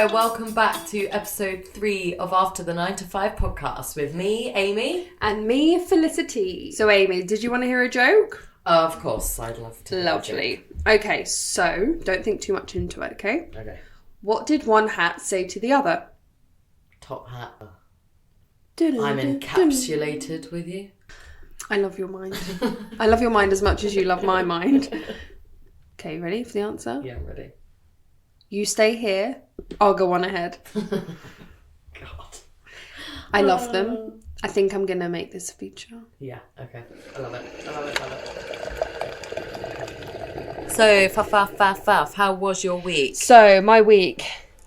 Hello, welcome back to episode 3 of After the 9 to 5 podcast with me, Amy. And me, Felicity. So Amy, did you want to hear a joke? Of course, I'd love to. Lovely. Okay, so don't think too much into it, okay? Okay. What did one hat say to the other? Top hat. I'm encapsulated with you. I love your mind. I love your mind as much as you love my mind. Okay, ready for the answer? Yeah, I'm ready. You stay here, I'll go on ahead. God. I love them. I think I'm going to make this a feature. Yeah, okay. I love it. So, Faf, how was your week? So, my week,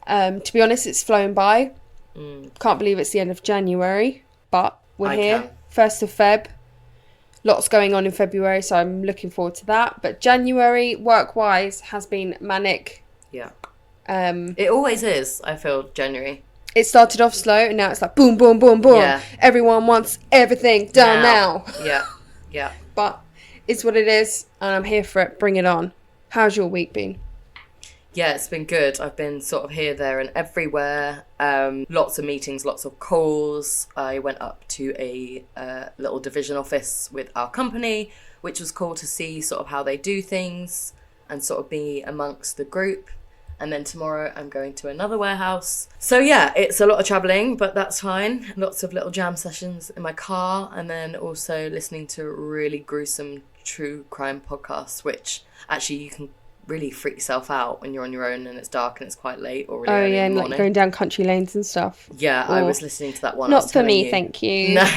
to be honest, it's flown by. Can't believe it's the end of January, but we're here. 1st of Feb. Lots going on in February, so I'm looking forward to that. But January, work-wise, has been manic. Yeah. It always is, I feel, January. It started off slow, and now it's like boom, boom, boom, boom. Yeah. Everyone wants everything done now. Yeah. But it's what it is, and I'm here for it. Bring it on. How's your week been? Yeah, it's been good. I've been sort of here, there and everywhere. Lots of meetings, lots of calls. I went up to a little division office with our company, which was cool to see sort of how they do things and sort of be amongst the group. And then tomorrow I'm going to another warehouse. So yeah, it's a lot of travelling, but that's fine. Lots of little jam sessions in my car, and then also listening to really gruesome true crime podcasts, which actually you can really freak yourself out when you're on your own and it's dark and it's quite late or really early in the morning. Like going down country lanes and stuff. Yeah, I was listening to that one. Not for me, thank you. No.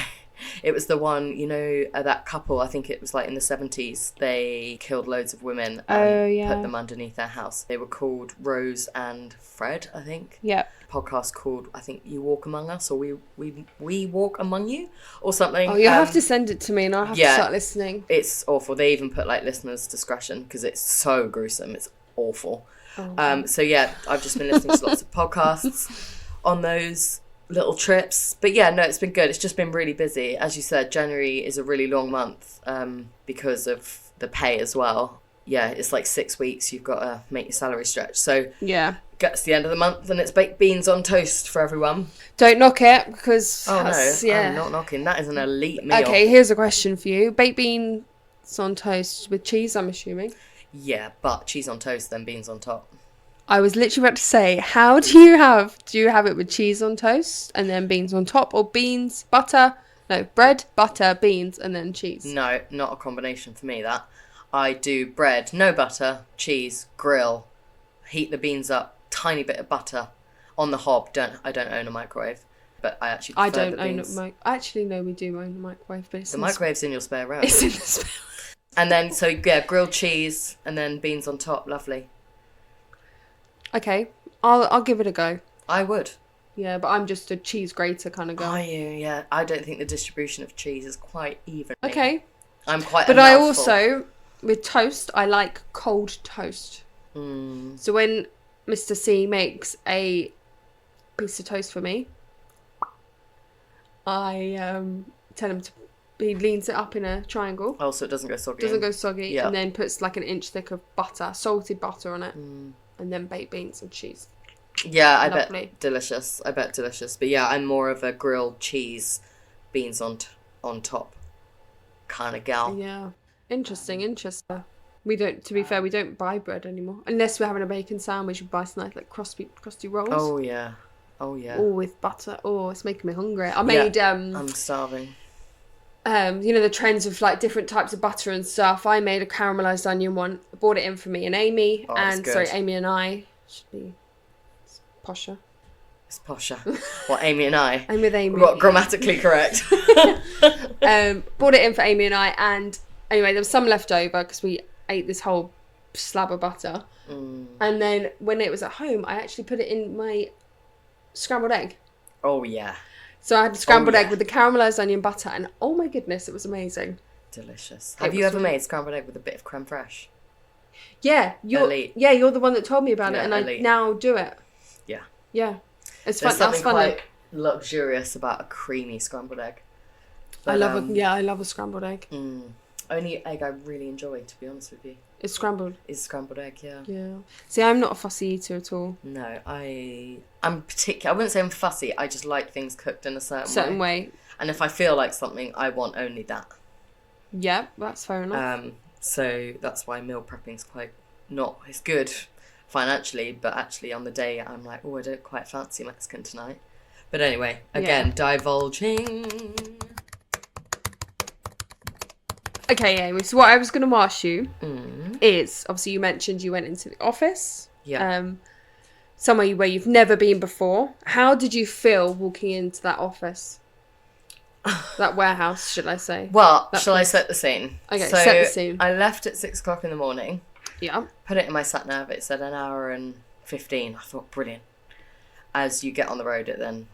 It was the one, you know, that couple, I think it was like in the 70s, they killed loads of women and put them underneath their house. They were called Rose and Fred, I think. Yeah. Podcast called, I think, You Walk Among Us, or We Walk Among You, or something. Oh, you have to send it to me and I'll have to start listening. It's awful. They even put like listeners' discretion because it's so gruesome. It's awful. So yeah, I've just been listening to lots of podcasts on those little trips, but yeah, no, it's been good. It's just been really busy. As you said, January is a really long month because of the pay as well. Yeah, it's like 6 weeks. You've got to make your salary stretch. So yeah, gets to the end of the month and it's baked beans on toast for everyone. Don't knock it because I'm not knocking. That is an elite meal. Okay, here's a question for you: baked beans on toast with cheese, I'm assuming. Yeah, but cheese on toast, then beans on top. I was literally about to say, how do you have it with cheese on toast and then beans on top, or beans, butter, no, bread, butter, beans, and then cheese? No, not a combination for me, that. I do bread, no butter, cheese, grill, heat the beans up, tiny bit of butter on the hob. I don't own a microwave, but I actually prefer the beans. Actually, no, we do own a microwave, but the microwave's in your spare room. It's in the spare room. And then, so yeah, grilled cheese and then beans on top, lovely. Okay, I'll give it a go. I would. Yeah, but I'm just a cheese grater kind of guy. Are you? Yeah. I don't think the distribution of cheese is quite even. Okay. I'm quite. But I also, with toast, I like cold toast. So when Mr. C makes a piece of toast for me, I tell him to. He leans it up in a triangle. Oh, so it doesn't go soggy. Doesn't go soggy, yeah. And then puts like an inch thick of butter, salted butter on it. And then baked beans and cheese. Yeah, I Lovely. bet delicious. But yeah, I'm more of a grilled cheese, beans on top kind of gal. Yeah. Interesting. We don't, to be fair, we don't buy bread anymore. Unless we're having a bacon sandwich, we buy some like crusty rolls. Oh, yeah. All with butter. Oh, it's making me hungry. I made... I'm starving. You know, the trends of like different types of butter and stuff. I made a caramelized onion one. I bought it in for me and Amy. Amy and I. Should be posher. It's posher. What, Amy and I? I'm with Amy. What, grammatically correct? Bought it in for Amy and I, and anyway, there was some left over because we ate this whole slab of butter. And then when it was at home, I actually put it in my scrambled egg. Oh, yeah. So I had scrambled egg with the caramelised onion butter, and oh my goodness, it was amazing. Delicious. Have you ever made scrambled egg with a bit of creme fraiche? Yeah, you're the one that told me about it, and elite. I now do it. Yeah. Yeah, it's There's fun. something That's fun. quite luxurious about a creamy scrambled egg. But, I love a scrambled egg. Only egg I really enjoy, to be honest with you. It's scrambled. It's scrambled egg, yeah. Yeah. See, I'm not a fussy eater at all. No, I'm particular. I wouldn't say I'm fussy. I just like things cooked in a certain way. And if I feel like something, I want only that. Yeah, that's fair enough. So that's why meal prepping's quite not as good financially, but actually on the day I'm like, oh, I don't quite fancy Mexican tonight. But anyway, again, divulging. Okay, Amy, so what I was going to ask you is, obviously you mentioned you went into the office. Yeah. Somewhere where you've never been before. How did you feel walking into that office? That warehouse, should I say? Well, shall I set the scene? Okay, so set the scene. I left at 6 o'clock in the morning. Yeah. Put it in my sat nav. It said an hour and 15. I thought, brilliant. As you get on the road, it then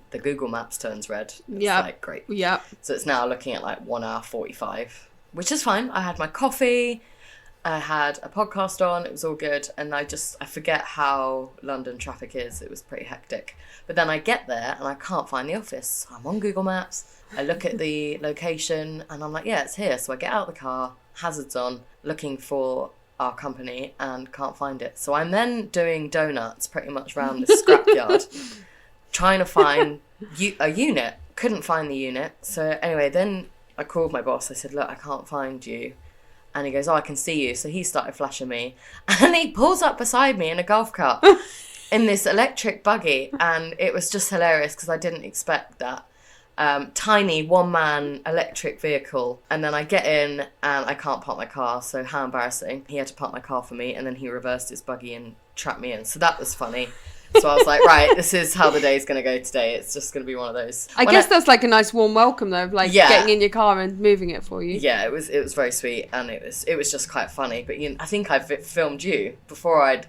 the Google Maps turns red. It's like, great. Yeah. So it's now looking at like 1 hour 45, which is fine. I had my coffee. I had a podcast on. It was all good. And I forget how London traffic is. It was pretty hectic. But then I get there and I can't find the office. I'm on Google Maps. I look at the location and I'm like, yeah, it's here. So I get out of the car, hazards on, looking for our company and can't find it. So I'm then doing donuts pretty much around the scrapyard, trying to find a unit. Couldn't find the unit. So anyway, then I called my boss. I said, look, I can't find you. And he goes, oh, I can see you. So he started flashing me. And he pulls up beside me in a golf cart in this electric buggy. And it was just hilarious because I didn't expect that. Tiny one-man electric vehicle, and then I get in and I can't park my car, so how embarrassing. He had to park my car for me, and then he reversed his buggy and trapped me in, so that was funny. So I was like, right, this is how the day's going to go today. It's just going to be one of those. I guess that's like a nice warm welcome though, like getting in your car and moving it for you. Yeah, it was very sweet, and it was just quite funny. But I think I filmed you before I'd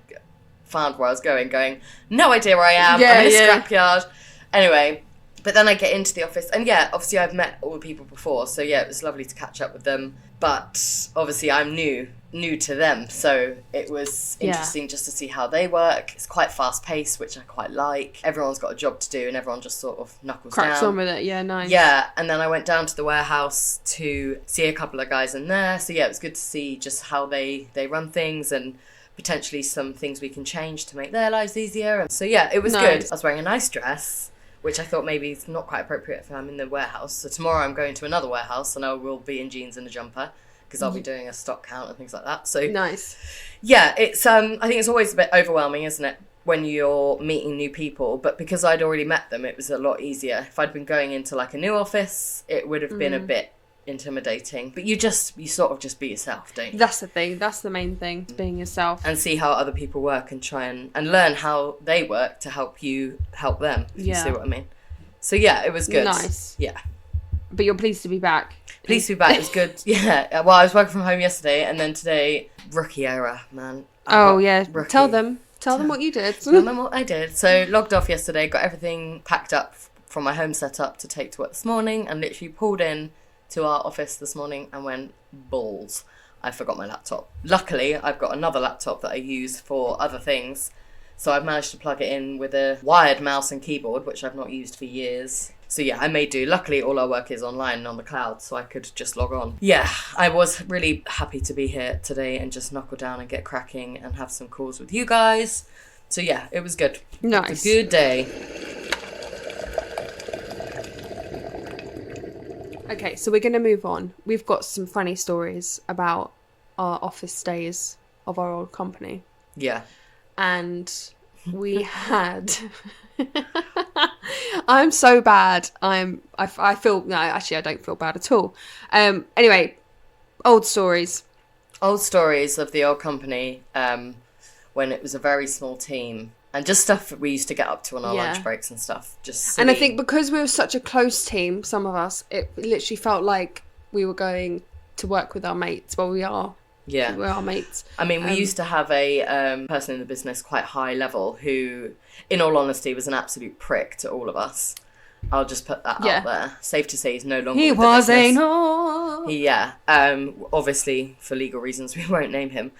found where I was going, no idea where I am. I'm in a scrapyard. Anyway. But then I get into the office, and obviously I've met all the people before, so it was lovely to catch up with them. But obviously I'm new to them, so it was interesting just to see how they work. It's quite fast paced, which I quite like. Everyone's got a job to do, and everyone just sort of knuckles down. Cracks on with it, yeah, nice. Yeah, and then I went down to the warehouse to see a couple of guys in there. So it was good to see just how they run things and potentially some things we can change to make their lives easier. And so it was good. I was wearing a nice dress, which I thought maybe is not quite appropriate if I'm in the warehouse. So tomorrow I'm going to another warehouse and I will be in jeans and a jumper because I'll be doing a stock count and things like that. So nice. Yeah, it's I think it's always a bit overwhelming, isn't it, when you're meeting new people? But because I'd already met them, it was a lot easier. If I'd been going into like a new office, it would have been a bit intimidating. But you sort of just be yourself, don't you? That's the thing. That's the main thing, being yourself. And see how other people work and try and learn how they work to help you help them, if you see what I mean. So it was good. Nice. Yeah. But you're pleased to be back. Pleased to be back. It was good. Yeah. Well, I was working from home yesterday, and then today, rookie error, man. Rookie. Tell them what you did. Tell them what I did. So logged off yesterday, got everything packed up from my home setup to take to work this morning, and literally pulled in to our office this morning and went balls. I forgot my laptop. Luckily, I've got another laptop that I use for other things, so I've managed to plug it in with a wired mouse and keyboard, which I've not used for years. So I made do. Luckily, all our work is online and on the cloud, so I could just log on. Yeah, I was really happy to be here today and just knuckle down and get cracking and have some calls with you guys. So it was good. Nice. It was a good day. Okay, so we're going to move on. We've got some funny stories about our office days of our old company. Yeah. And we had... I'm so bad. I feel... No, actually, I don't feel bad at all. Anyway, old stories. Old stories of the old company when it was a very small team. And just stuff that we used to get up to on our lunch breaks and stuff. Just silly. And I think because we were such a close team, some of us, it literally felt like we were going to work with our mates. Well, we are. Yeah. We're our mates. I mean, we used to have a person in the business quite high level who, in all honesty, was an absolute prick to all of us. I'll just put that out there. Safe to say he's no longer with the business. Yeah. Obviously, for legal reasons, we won't name him.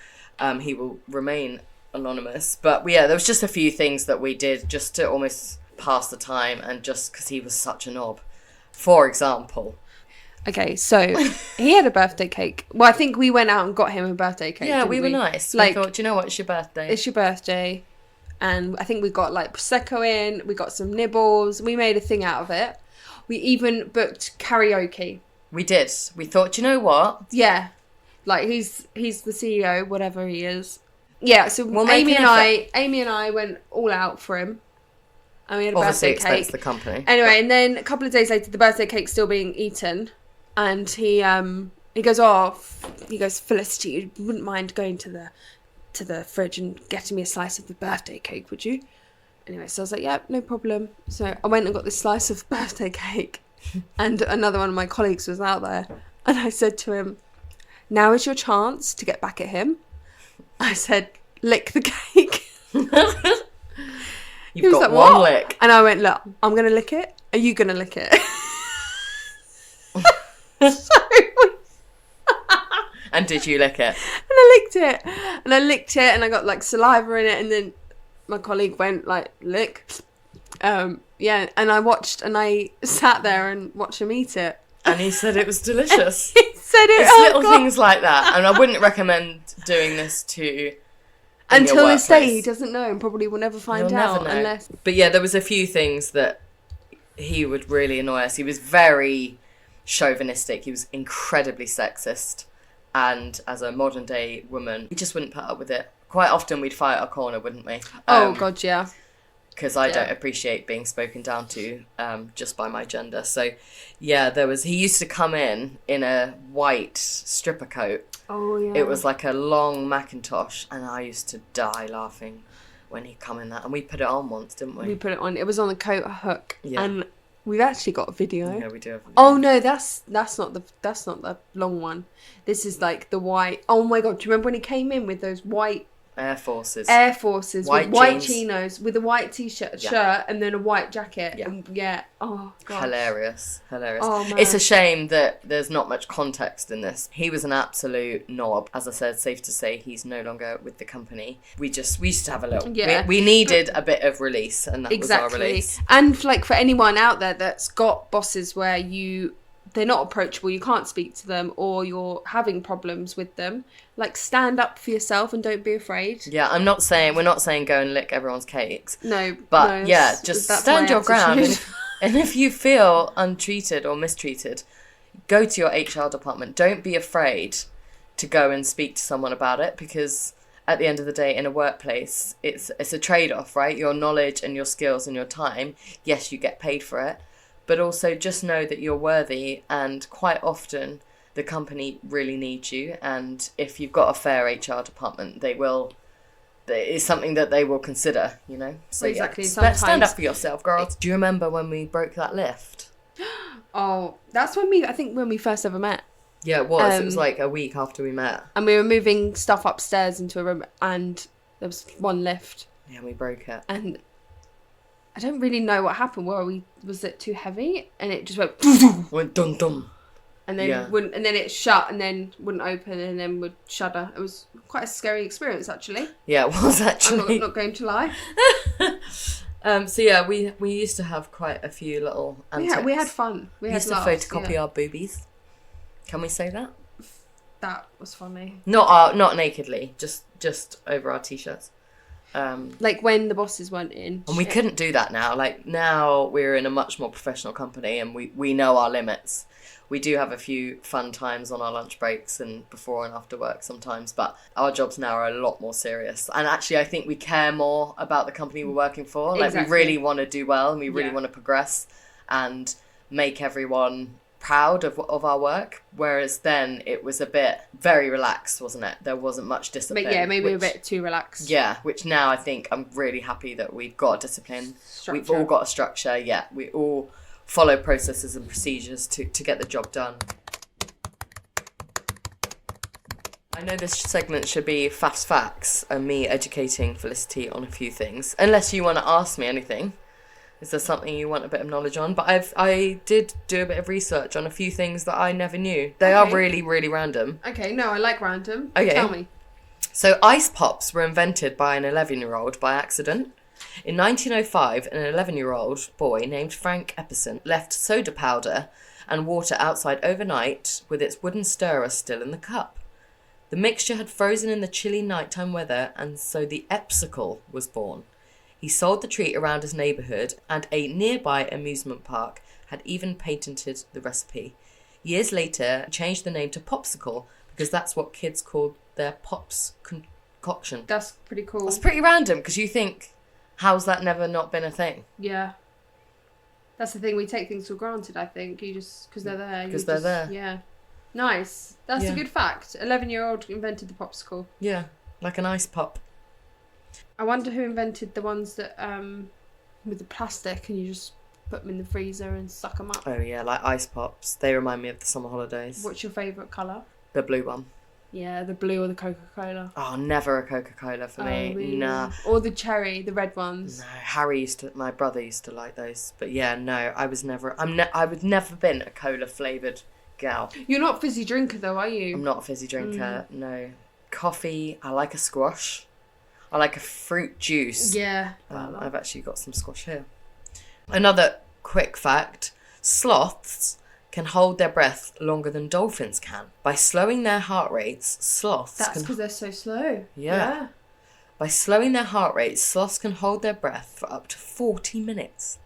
He will remain anonymous, but there was just a few things that we did just to almost pass the time, and just because he was such a knob. For example, Okay, so he had a birthday cake. Well, I think we went out and got him a birthday cake. Yeah, didn't we were nice. Like, we thought, do you know what? It's your birthday. It's your birthday. And I think we got like Prosecco in. We got some nibbles. We made a thing out of it. We even booked karaoke. We did. We thought, do you know what? Yeah. Like, he's the CEO, whatever he is. Yeah, so We'll Amy and I went all out for him. And we had a Obviously birthday cake. expense the company. Anyway, and then a couple of days later, the birthday cake's still being eaten. And he goes, Felicity, you wouldn't mind going to the fridge and getting me a slice of the birthday cake, would you? Anyway, so I was like, yeah, no problem. So I went and got this slice of birthday cake. And another one of my colleagues was out there. And I said to him, now is your chance to get back at him. I said, lick the cake. You've got like, one lick. And I went, look, I'm going to lick it. Are you going to lick it? And did you lick it? And I licked it. And I licked it and I got like saliva in it. And then my colleague went like, lick. Yeah. And I sat there and watched him eat it. And he said it was delicious. He said it. It's little things like that. And I wouldn't recommend doing this to... Until this day, he doesn't know and probably will never find out. Never know. But yeah, there was a few things that he would really annoy us. He was very chauvinistic. He was incredibly sexist. And as a modern day woman, we just wouldn't put up with it. Quite often we'd fight our corner, wouldn't we? Oh, God, yeah. Because I don't appreciate being spoken down to just by my gender. So, yeah, he used to come in a white stripper coat. Oh, yeah. It was like a long Macintosh, and I used to die laughing when he'd come in that. And we put it on once, didn't we? We put it on. It was on the coat hook. Yeah. And we've actually got a video. Yeah, we do have a video. Oh, no, that's not the long one. This is like the white. Oh, my God. Do you remember when he came in with those white... Air Forces with white jeans. chinos with a white t-shirt shirt and then a white jacket. Yeah. Oh, God. Hilarious. Oh, man. It's a shame that there's not much context in this. He was an absolute knob. As I said, safe to say he's no longer with the company. We used to have a little... Yeah. We needed a bit of release, and that was our release. And like for anyone out there that's got bosses where they're not approachable, you can't speak to them, or you're having problems with them, like stand up for yourself and don't be afraid. Yeah, we're not saying go and lick everyone's cakes. No. But just stand your ground. And if you feel untreated or mistreated, go to your HR department. Don't be afraid to go and speak to someone about it, because at the end of the day, in a workplace, it's a trade-off, right? Your knowledge and your skills and your time, yes, you get paid for it. But also just know that you're worthy, and quite often the company really needs you. And if you've got a fair HR department, it's something that they will consider, you know? So exactly. Yeah, stand up for yourself, girls. Do you remember when we broke that lift? Oh, that's when we first ever met. Yeah, it was. It was like a week after we met. And we were moving stuff upstairs into a room, and there was one lift. Yeah, we broke it. And I don't really know what happened. Was it too heavy? And it just went dum dum. And then wouldn't, and then it shut, and then wouldn't open, and then would shudder. It was quite a scary experience, actually. Yeah, it was actually. I'm not going to lie. So yeah, we used to have quite a few little antics. We had fun. We used to photocopy our boobies. Can we say that? That was funny. Not nakedly, just over our t-shirts. Like when the bosses weren't in. And we couldn't do that now. Like now we're in a much more professional company, and we know our limits. We do have a few fun times on our lunch breaks and before and after work sometimes, but our jobs now are a lot more serious. And actually, I think we care more about the company we're working for. Like we really want to do well, and we really want to progress and make everyone proud of our work. Whereas then it was a bit very relaxed, wasn't it? There wasn't much discipline. But yeah, maybe a bit too relaxed. Yeah, which now I think I'm really happy that we've got discipline. Structure. We've all got a structure. Yeah, we all follow processes and procedures to get the job done. I know this segment should be fast facts and me educating Felicity on a few things. Unless you want to ask me anything. Is there something you want a bit of knowledge on? But I did do a bit of research on a few things that I never knew. They are really, really random. Okay, no, I like random. Okay. Tell me. So ice pops were invented by an 11-year-old by accident. In 1905, an 11-year-old boy named Frank Epperson left soda powder and water outside overnight with its wooden stirrer still in the cup. The mixture had frozen in the chilly nighttime weather, and so the Epsicle was born. He sold the treat around his neighbourhood, and a nearby amusement park had even patented the recipe. Years later, he changed the name to Popsicle because that's what kids called their Pops concoction. That's pretty cool. That's pretty random because you think, how's that never not been a thing? Yeah. That's the thing, we take things for granted, I think. You just, because they're there. Because they're there. Yeah. Nice. That's a good fact. 11-year-old invented the popsicle. Yeah, like an ice pop. I wonder who invented the ones that, with the plastic and you just put them in the freezer and suck them up. Oh yeah, like ice pops. They remind me of the summer holidays. What's your favourite colour? The blue one. Yeah, the blue or the Coca-Cola. Oh, never a Coca-Cola for me. Really? Nah. Or the cherry, the red ones. No, my brother used to like those. But yeah, no, I was never, I would never been a cola flavoured gal. You're not a fizzy drinker though, are you? I'm not a fizzy drinker, no. Coffee, I like a squash. I like a fruit juice. Yeah. I've actually got some squash here. Another quick fact, sloths can hold their breath longer than dolphins can. By slowing their heart rates, sloths That's because they're so slow. Yeah. By slowing their heart rates, sloths can hold their breath for up to 40 minutes.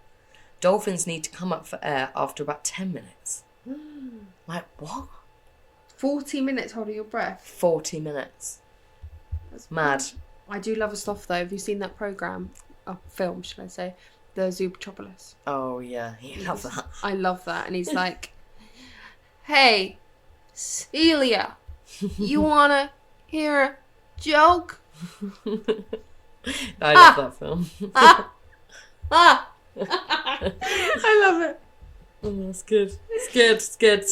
Dolphins need to come up for air after about 10 minutes. Like, what? 40 minutes holding your breath? 40 minutes. That's mad. I do love a sloth though. Have you seen that programme? A film, should I say? The Zootropolis. Oh, yeah. You love that. I love that. And he's like, hey, Celia, you want to hear a joke? I love that film. I love it. Oh, that's good. It's good.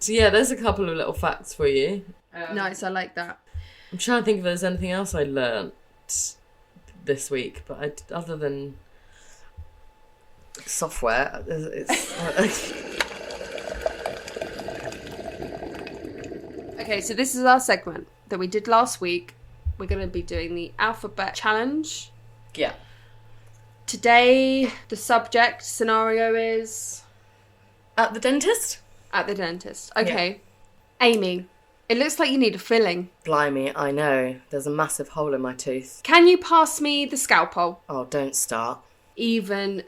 So yeah, there's a couple of little facts for you. Nice, I like that. I'm trying to think if there's anything else I learnt this week, but other than software, Okay, so this is our segment that we did last week. We're going to be doing the alphabet challenge. Yeah. Today, the subject scenario is... At the dentist? At the dentist. Okay. Yeah. Amy, it looks like you need a filling. Blimey, I know. There's a massive hole in my tooth. Can you pass me the scalpel? Oh, don't start. Even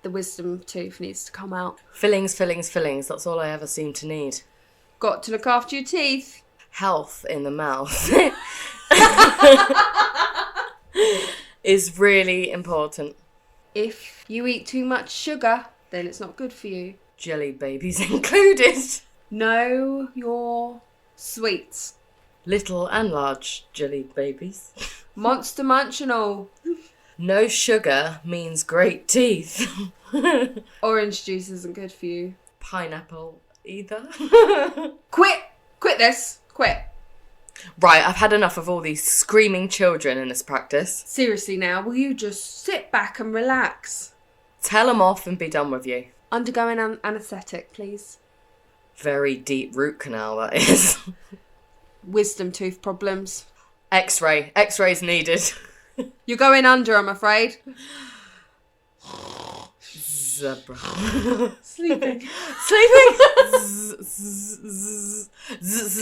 the wisdom tooth needs to come out. Fillings. That's all I ever seem to need. Got to look after your teeth. Health in the mouth is really important. If you eat too much sugar, then it's not good for you. Jelly babies included. Know your sweets. Little and large jelly babies. Monster Munch and all. No sugar means great teeth. Orange juice isn't good for you. Pineapple either. Quit this. Quit. Right, I've had enough of all these screaming children in this practice. Seriously now, will you just sit back and relax? Tell them off and be done with you. Undergoing an anaesthetic, please. Very deep root canal, that is. Wisdom tooth problems. X-ray. X-rays needed. You're going under, I'm afraid. Zebra. Sleeping. Did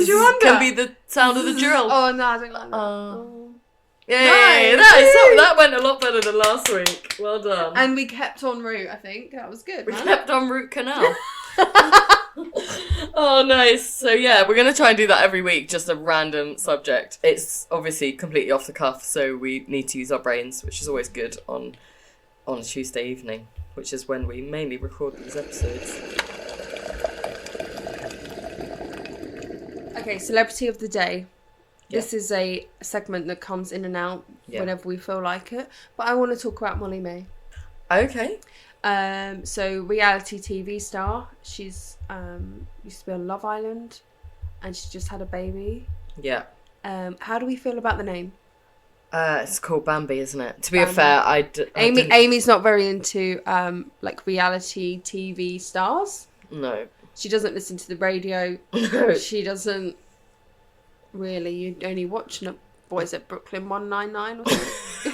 you under? Can be the sound of the drill. Oh no, I don't like that. Yay! That went a lot better than last week. Well done. And we kept on route, I think. That was good, man. We kept on root canal. Oh, nice. So yeah, we're going to try and do that every week, just a random subject. It's obviously completely off the cuff, so we need to use our brains, which is always good on a Tuesday evening, which is when we mainly record these episodes. Okay, celebrity of the day. Yeah. This is a segment that comes in and out whenever we feel like it. But I want to talk about Molly May. Okay. So reality TV star. She's used to be on Love Island, and she just had a baby. Yeah. How do we feel about the name? It's called Bambi, isn't it? To be fair, Amy's not very into like reality TV stars. No. She doesn't listen to the radio. No. She doesn't really. You only watch Brooklyn 199 or something.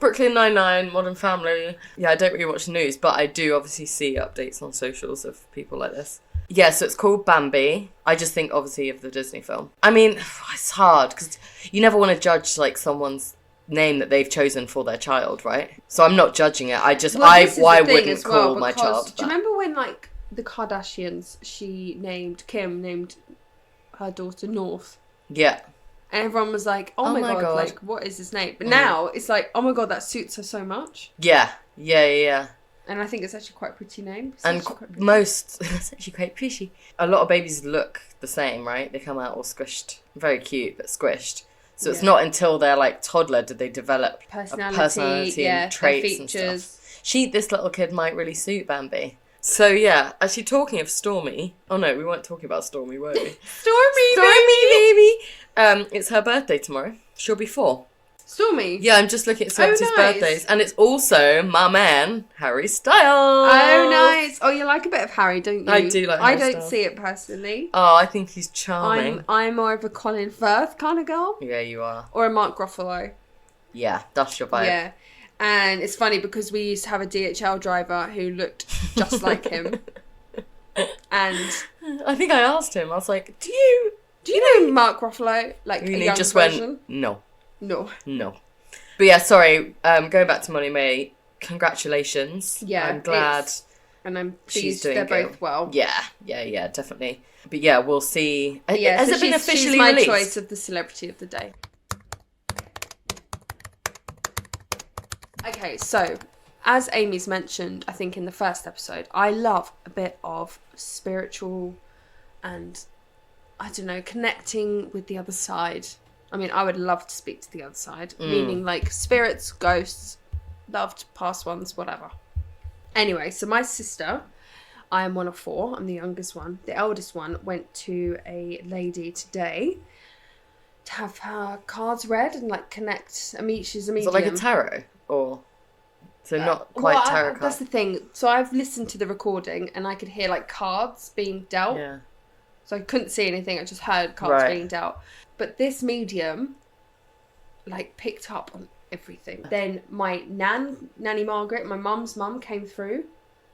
Brooklyn Nine-Nine, Modern Family. Yeah, I don't really watch the news, but I do obviously see updates on socials of people like this. Yeah, so it's called Bambi. I just think, obviously, of the Disney film. I mean, it's hard, because you never want to judge, like, someone's name that they've chosen for their child, right? So I'm not judging it. I just, I wouldn't call my child that. Do you remember when, like, the Kardashians, Kim named her daughter North? Yeah. And everyone was like, oh my god, like, what is his name? But now, it's like, oh my god, that suits her so much. Yeah. And I think it's actually quite a pretty name. It's actually quite pretty. A lot of babies look the same, right? They come out all squished. Very cute, but squished. So it's not until they're like toddler did they develop personality and traits and stuff. This little kid might really suit Bambi. So yeah, actually talking of Stormy. Oh no, we weren't talking about Stormy, were we? Stormy baby. It's her birthday tomorrow. She'll be 4. Stormy? Yeah, I'm just looking at celebrities' birthdays. And it's also my man, Harry Styles. Oh, nice. Oh, you like a bit of Harry, don't you? I do like Harry Styles. I don't see it personally. Oh, I think he's charming. I'm more of a Colin Firth kind of girl. Yeah, you are. Or a Mark Ruffalo. Yeah, that's your vibe. Yeah. And it's funny because we used to have a DHL driver who looked just like him. And I think I asked him, I was like, do you know Mark Ruffalo? Like, and a he young just version? went, No. But yeah, sorry, going back to Molly May, congratulations. Yeah. I'm glad. And I'm pleased they're both well. Yeah, definitely. But yeah, we'll see. Yeah, Has it been officially released? She's my choice of the celebrity of the day. Okay, so, as Amy's mentioned, I think in the first episode, I love a bit of spiritual and, I don't know, connecting with the other side. I mean, I would love to speak to the other side, meaning like spirits, ghosts, loved past ones, whatever. Anyway, so my sister, I am one of 4. I'm the youngest one. The eldest one went to a lady today to have her cards read and like connect. I mean, she's a medium. Is it like a tarot or? So not quite tarot cards. That's the thing. So I've listened to the recording and I could hear like cards being dealt. Yeah. So I couldn't see anything. I just heard cards being dealt. But this medium, like, picked up on everything. Then my Nanny Margaret, my mum's mum, came through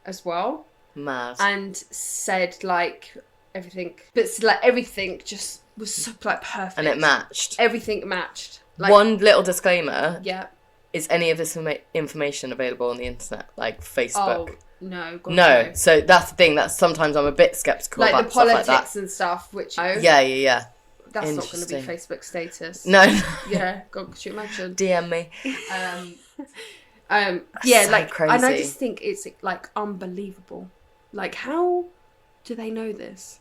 as well. Mad. And said, like, everything. But, like, everything just was so, like, perfect. And it matched. Everything matched. Like, one little disclaimer. Yeah. Is any of this information available on the internet? Like, Facebook? Oh, no. God, no. So that's the thing. That's sometimes I'm a bit sceptical about the stuff like that. Like, the politics and stuff, which... Yeah. That's not going to be Facebook status. No. Yeah, God, could you imagine? DM me. Yeah, so like, crazy. and I just think it's, like, unbelievable. Like, how do they know this?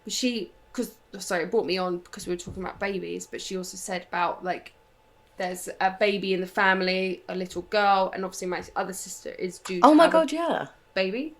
But it brought me on because we were talking about babies, but she also said about, like, there's a baby in the family, a little girl, and obviously my other sister is due to Oh my have God, yeah. baby.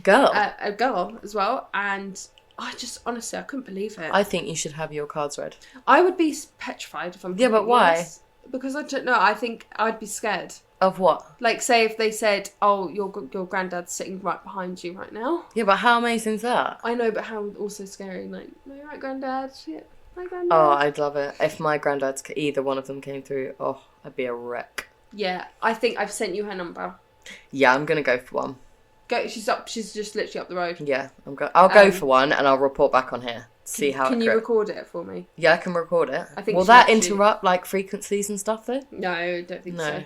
Girl. A girl as well, and... I just, honestly, I couldn't believe it. I think you should have your cards read. I would be petrified if I'm... Yeah, but why? Honest, because I don't know. I think I'd be scared. Of what? Like, say if they said, oh, your granddad's sitting right behind you right now. Yeah, but how amazing is that? I know, but how also scary. Like, are you right, granddad? Yeah, my granddad. Oh, I'd love it. If my granddad's, either one of them came through, I'd be a wreck. Yeah, I think I've sent you her number. Yeah, I'm going to go for one. She's just literally up the road. Yeah, I'll go for one and I'll report back on here. See how Can you record it for me? Yeah, I can record it. I think Will that interrupt like frequencies and stuff though? No, I don't think so.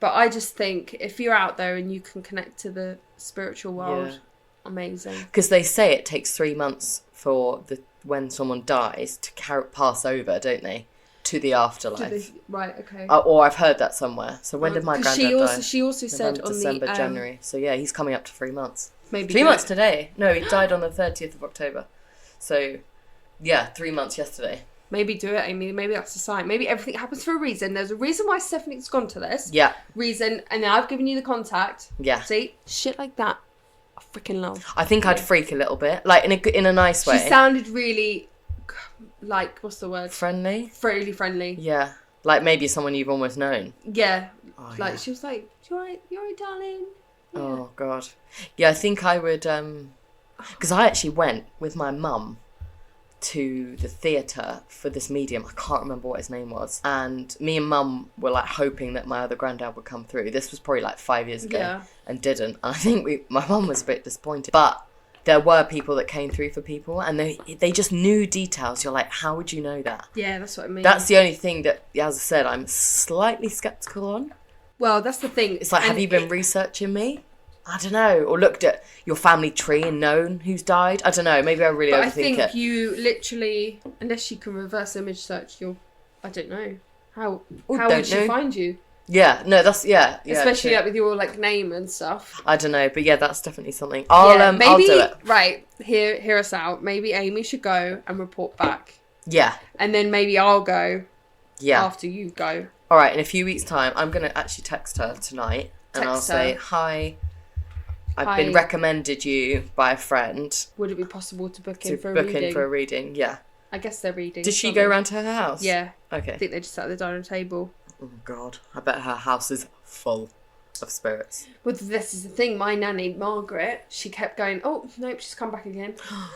But I just think if you're out there and you can connect to the spiritual world, amazing. Because they say it takes 3 months for when someone dies to pass over, don't they? To the afterlife. Right, okay. Or I've heard that somewhere. So when did my granddad die? She also said on December, January. So yeah, he's coming up to 3 months. Maybe 3 months today. No, he died on the 30th of October. So yeah, 3 months yesterday. Maybe do it, Amy. Maybe that's a sign. Maybe everything happens for a reason. There's a reason why Stephanie's gone to this. Yeah. Reason, and then I've given you the contact. Yeah. See? Shit like that, I freaking love. I think I'd freak a little bit. Like in a nice way. She sounded really... Like, what's the word? Friendly? Really friendly. Yeah. Like maybe someone you've almost known. Yeah. Oh, like, she was like, you alright, darling? Yeah. Oh, God. Yeah, I think I would... Because I actually went with my mum to the theatre for this medium. I can't remember what his name was. And me and Mum were like hoping that my other granddad would come through. This was probably like 5 years ago and didn't. I think my mum was a bit disappointed. But there were people that came through for people, and they just knew details. You're like, how would you know that? Yeah, that's what I mean. That's the only thing that, as I said, I'm slightly sceptical on. Well, that's the thing. It's like, have you been researching me? I don't know. Or looked at your family tree and known who's died? I don't know. Maybe I really overthink it. I think you literally, unless you can reverse image search, I don't know. How would she find you? Yeah, no, that's, yeah. Especially like with your like name and stuff. I don't know, but yeah, that's definitely something. I'll do it. Right, hear us out. Maybe Amy should go and report back. Yeah. And then maybe I'll go after you go. All right, in a few weeks' time, I'm going to actually text her tonight. And I'll say, hi, I've been recommended you by a friend. Would it be possible to book in for a reading? Book in for a reading, yeah. I guess they're reading. Did she go round to her house? Yeah. Okay. I think they just sat at the dining table. Oh, God. I bet her house is full of spirits. Well, this is the thing. My nanny, Margaret, she kept going, oh, nope, she's come back again. Oh,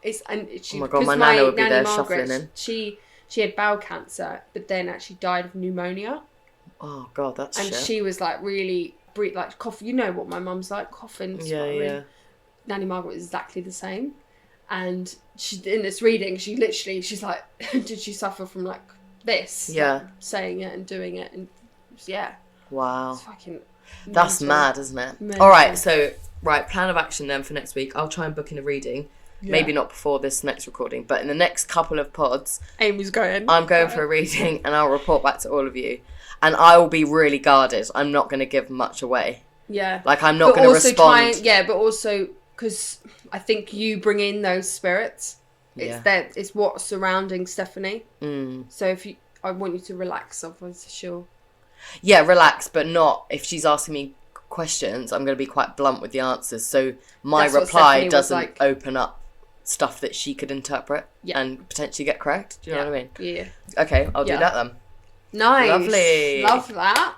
my God, my nana would be there shuffling in. She had bowel cancer, but then actually died of pneumonia. Oh, God, that's shit. And she was, like, really, like, coughing. You know what my mum's like, coughing. Yeah. Nanny Margaret is exactly the same. And she, in this reading, she's like, did she suffer from, like, this? Yeah. Like, saying it and doing it. And, yeah. Wow. It's fucking That's mad, isn't it? Mental. All right, so, plan of action then for next week. I'll try and book in a reading. Yeah. Maybe not before this next recording, but in the next couple of pods, Amy's going. I'm going for a reading, and I'll report back to all of you. And I will be really guarded. I'm not going to give much away. Yeah. Like, I'm not going to respond. But also, because I think you bring in those spirits. It's what's surrounding Stephanie. Mm. So I want you to relax, otherwise she'll... Yeah, relax, but not... If she's asking me questions, I'm going to be quite blunt with the answers. So my reply doesn't open up stuff that she could interpret and potentially get correct. Do you know what I mean? Yeah. Okay, I'll do that then. Nice. Lovely. Love that.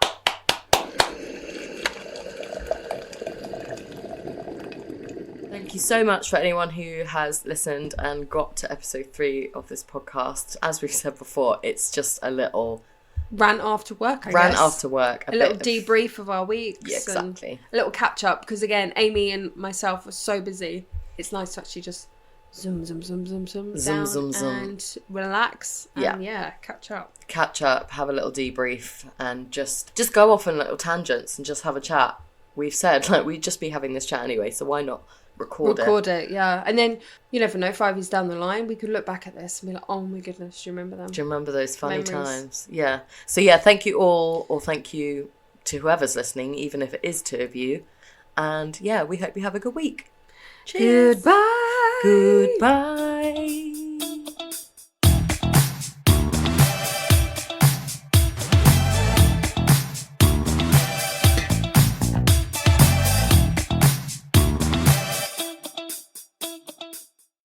Thank you so much for anyone who has listened and got to episode 3 of this podcast. As we've said before, it's just a little... Rant after work, I guess. Rant after work. A little debrief of our weeks. Yeah, exactly. A little catch up, because again, Amy and myself were so busy. It's nice to actually just zoom down and relax and catch up, have a little debrief, and just go off on little tangents and just have a chat. We've said like we'd just be having this chat anyway, so why not record it? Yeah. And then you never know, 5 years down the line we could look back at this and be like, oh my goodness, do you remember them? Do you remember those funny times? Yeah. So yeah, thank you all, or thank you to whoever's listening, even if it is 2 of you. And yeah, we hope you have a good week. Cheers. Goodbye.